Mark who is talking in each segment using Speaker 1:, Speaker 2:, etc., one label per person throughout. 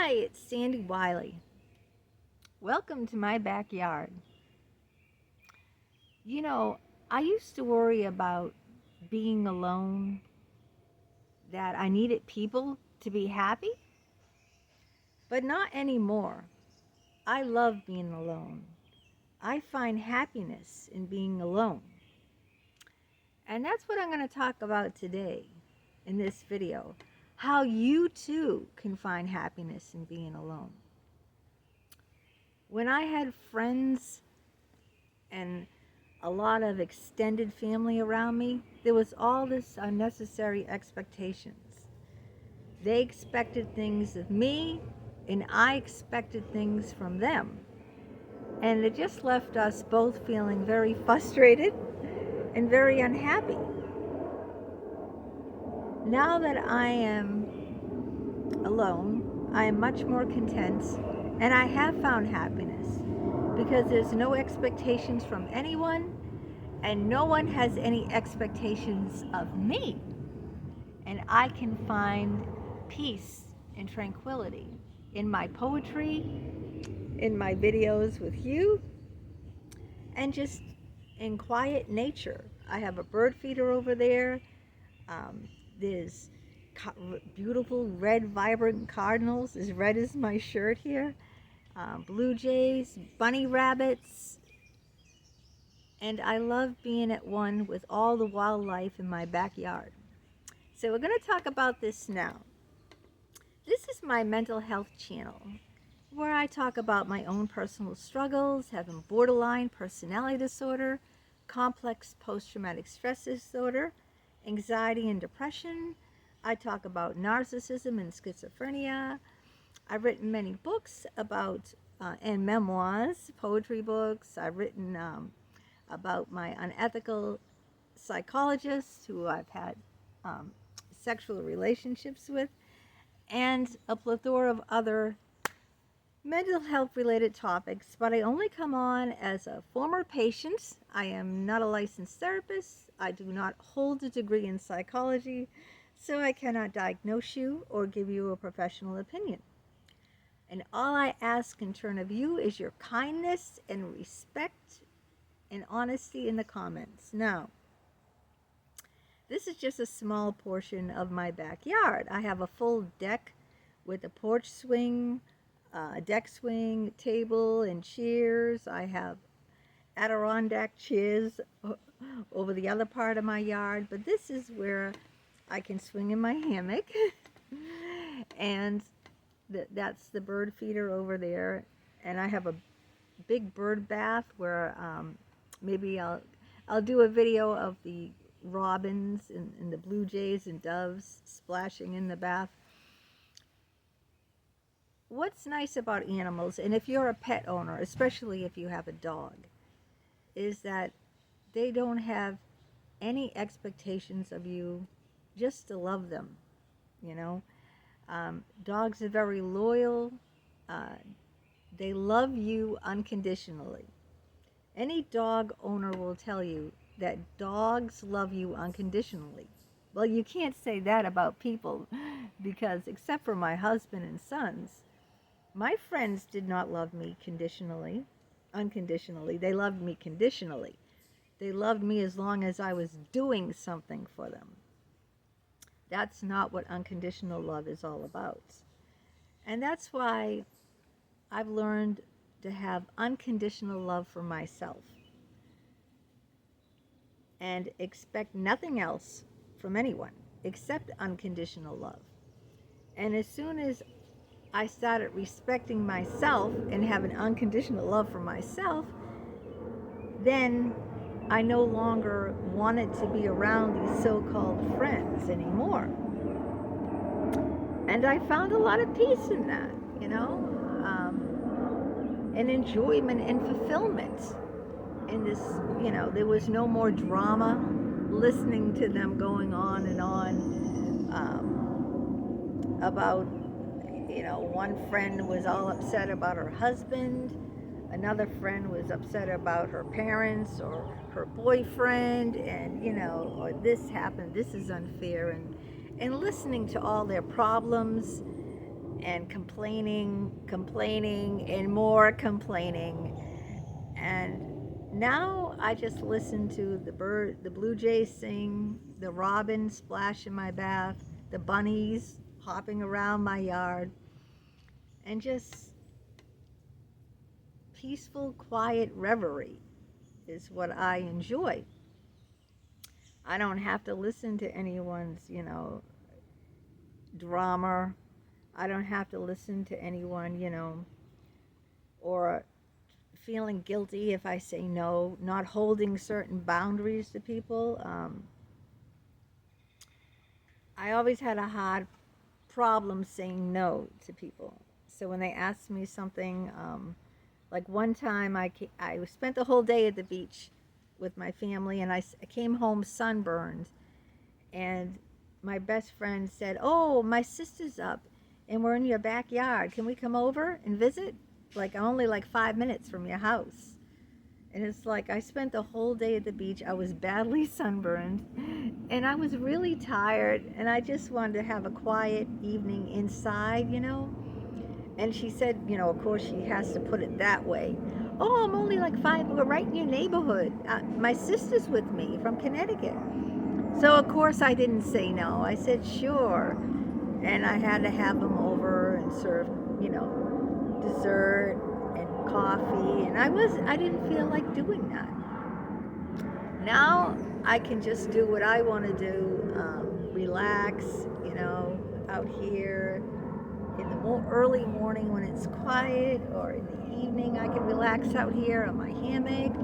Speaker 1: Hi, it's Sandy Wyllie. Welcome to my backyard. You know, I used to worry about being alone, that I needed people to be happy, but not anymore. I love being alone. I find happiness in being alone. And that's what I'm going to talk about today in this video. How you too can find happiness in being alone. When I had friends and a lot of extended family around me, there was all this unnecessary expectations. They expected things of me, and I expected things from them. And it just left us both feeling very frustrated and very unhappy. Now that I am alone, I am much more content, and I have found happiness because there's no expectations from anyone, and no one has any expectations of me. And I can find peace and tranquility in my poetry, in my videos with you, and just in quiet nature. I have a bird feeder over there. There's beautiful red vibrant cardinals, as red as my shirt here, blue jays, bunny rabbits, and I love being at one with all the wildlife in my backyard. So we're going to talk about this now. This is my mental health channel, where I talk about my own personal struggles, having borderline personality disorder, complex post-traumatic stress disorder, anxiety and depression. I talk about narcissism and schizophrenia. I've written many books about, and memoirs, poetry books. I've written about my unethical psychologists who I've had sexual relationships with, and a plethora of other mental health related topics, but I only come on as a former patient. I am not a licensed therapist. I do not hold a degree in psychology, so I cannot diagnose you or give you a professional opinion. And all I ask in turn of you is your kindness and respect and honesty in the comments. Now, this is just a small portion of my backyard. I have a full deck with a porch swing, deck swing, table, and chairs. I have Adirondack chairs over the other part of my yard, but this is where I can swing in my hammock. And that's the bird feeder over there. And I have a big bird bath where maybe I'll do a video of the robins and the blue jays and doves splashing in the bath. What's nice about animals, and if you're a pet owner, especially if you have a dog, is that they don't have any expectations of you, just to love them, you know. Dogs are very loyal. They love you unconditionally. Any dog owner will tell you that dogs love you unconditionally. Well, you can't say that about people, because except for my husband and sons, my friends did not love me unconditionally. They loved me conditionally. They loved me as long as I was doing something for them. That's not what unconditional love is all about. And that's why I've learned to have unconditional love for myself and expect nothing else from anyone except unconditional love. And as soon as I started respecting myself and having unconditional love for myself, then I no longer wanted to be around these so-called friends anymore. And I found a lot of peace in that, you know, and enjoyment and fulfillment in this. You know, there was no more drama listening to them going on and on about, you know, one friend was all upset about her husband, another friend was upset about her parents or her boyfriend, and, you know, or this happened, this is unfair, and listening to all their problems and complaining, and more complaining. And now I just listen to the blue jays sing, the robin splash in my bath, the bunnies hopping around my yard, and just peaceful, quiet reverie is what I enjoy. I don't have to listen to anyone's, drama. I don't have to listen to anyone, or feeling guilty if I say no, not holding certain boundaries to people. I always had a hard problem saying no to people. So when they asked me something, like one time I spent the whole day at the beach with my family, and I came home sunburned, and my best friend said, "Oh, my sister's up and we're in your backyard. Can we come over and visit? Like only like 5 minutes from your house." And it's like I spent the whole day at the beach. I was badly sunburned and I was really tired, and I just wanted to have a quiet evening inside, And she said, of course she has to put it that way. "Oh, I'm only like 5, we're right in your neighborhood. My sister's with me from Connecticut." So of course I didn't say no. I said sure. And I had to have them over and serve, dessert and coffee. And I didn't feel like doing that. Now I can just do what I want to do, relax, out here in the early morning when it's quiet, or in the evening I can relax out here on my hammock,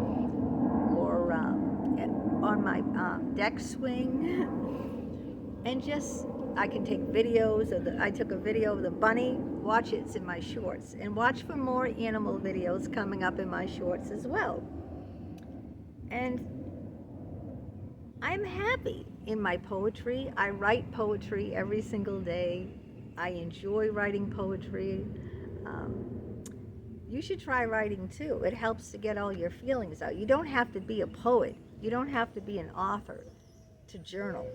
Speaker 1: or on my deck swing, and just I can take videos of I took a video of the bunny. Watch it, it's in my shorts, and watch for more animal videos coming up in my shorts as well. And I'm happy in my poetry. I write poetry every single day. I enjoy writing poetry. You should try writing too. It helps to get all your feelings out. You don't have to be a poet. You don't have to be an author to journal.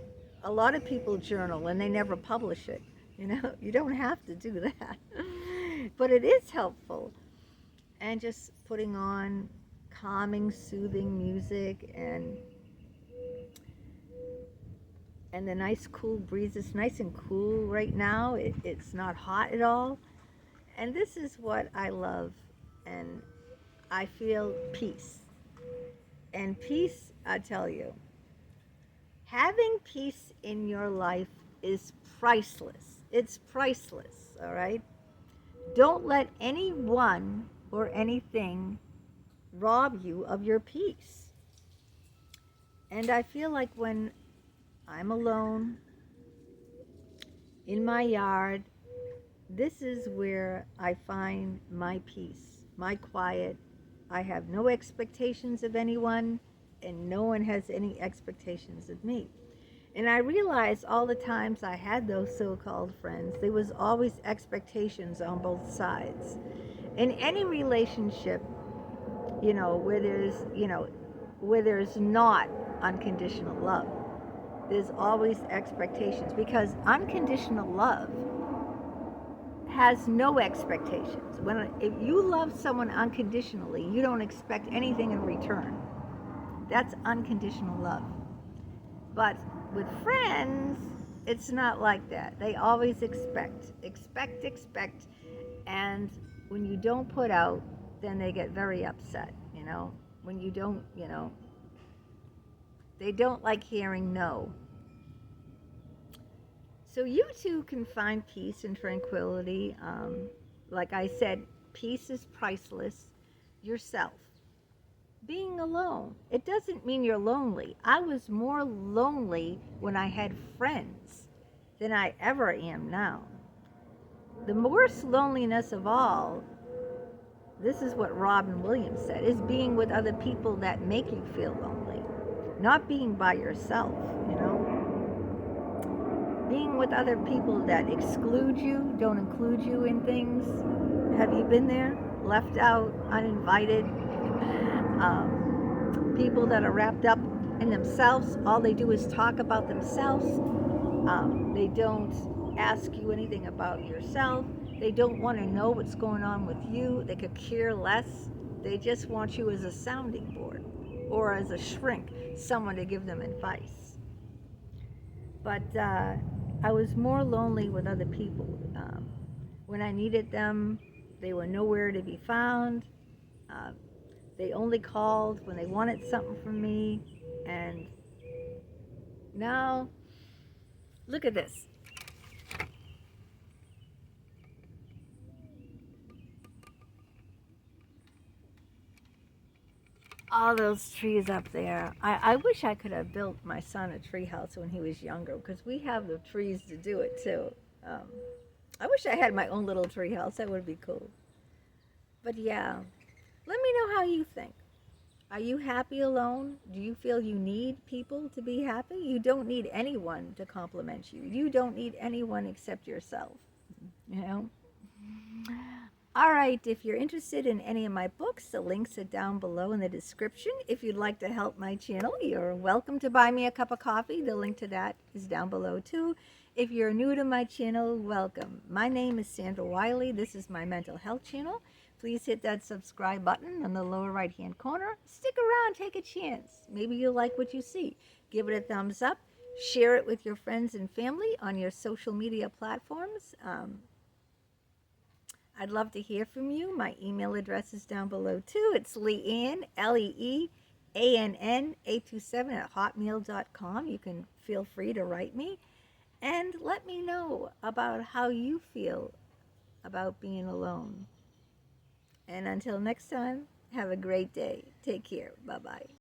Speaker 1: A lot of people journal and they never publish it. You don't have to do that. But it is helpful. And just putting on calming, soothing music, and the nice cool breeze. It's nice and cool right now. It's not hot at all. And this is what I love. And I feel peace. And peace, I tell you, having peace in your life is priceless. It's priceless, all right? Don't let anyone or anything rob you of your peace. And I feel like when I'm alone in my yard, this is where I find my peace, my quiet. I have no expectations of anyone, and no one has any expectations of me. And I realized all the times I had those so-called friends, there was always expectations on both sides. In any relationship, where there's not unconditional love, there's always expectations, because unconditional love has no expectations. If you love someone unconditionally, you don't expect anything in return. That's unconditional love. But with friends, it's not like that. They always expect. And when you don't put out, then they get very upset, When you don't, they don't like hearing no. So you too can find peace and tranquility. Like I said, peace is priceless. Yourself. Being alone. It doesn't mean you're lonely. I was more lonely when I had friends than I ever am now. The worst loneliness of all, this is what Robin Williams said, is being with other people that make you feel lonely. Not being by yourself, Being with other people that exclude you, don't include you in things. Have you been there? Left out, uninvited. People that are wrapped up in themselves. All they do is talk about themselves. They don't ask you anything about yourself. They don't want to know what's going on with you. They could care less. They just want you as a sounding board or as a shrink, someone to give them advice. But I was more lonely with other people. When I needed them, they were nowhere to be found. They only called when they wanted something from me. And now, look at this. All those trees up there. I wish I could have built my son a tree house when he was younger, because we have the trees to do it too. I wish I had my own little tree house. That would be cool. But yeah, let me know how you think. Are you happy alone? Do you feel you need people to be happy? You don't need anyone to compliment you. You don't need anyone except yourself, you know? All right, if you're interested in any of my books, the links are down below in the description. If you'd like to help my channel, you're welcome to buy me a cup of coffee. The link to that is down below too. If you're new to my channel, welcome. My name is Sandra Wyllie. This is my mental health channel. Please hit that subscribe button in the lower right hand corner. Stick around, take a chance. Maybe you'll like what you see. Give it a thumbs up. Share it with your friends and family on your social media platforms. I'd love to hear from you. My email address is down below too. It's Leanne, LEEANN827 @hotmail.com. You can feel free to write me and let me know about how you feel about being alone. And until next time, have a great day. Take care. Bye-bye.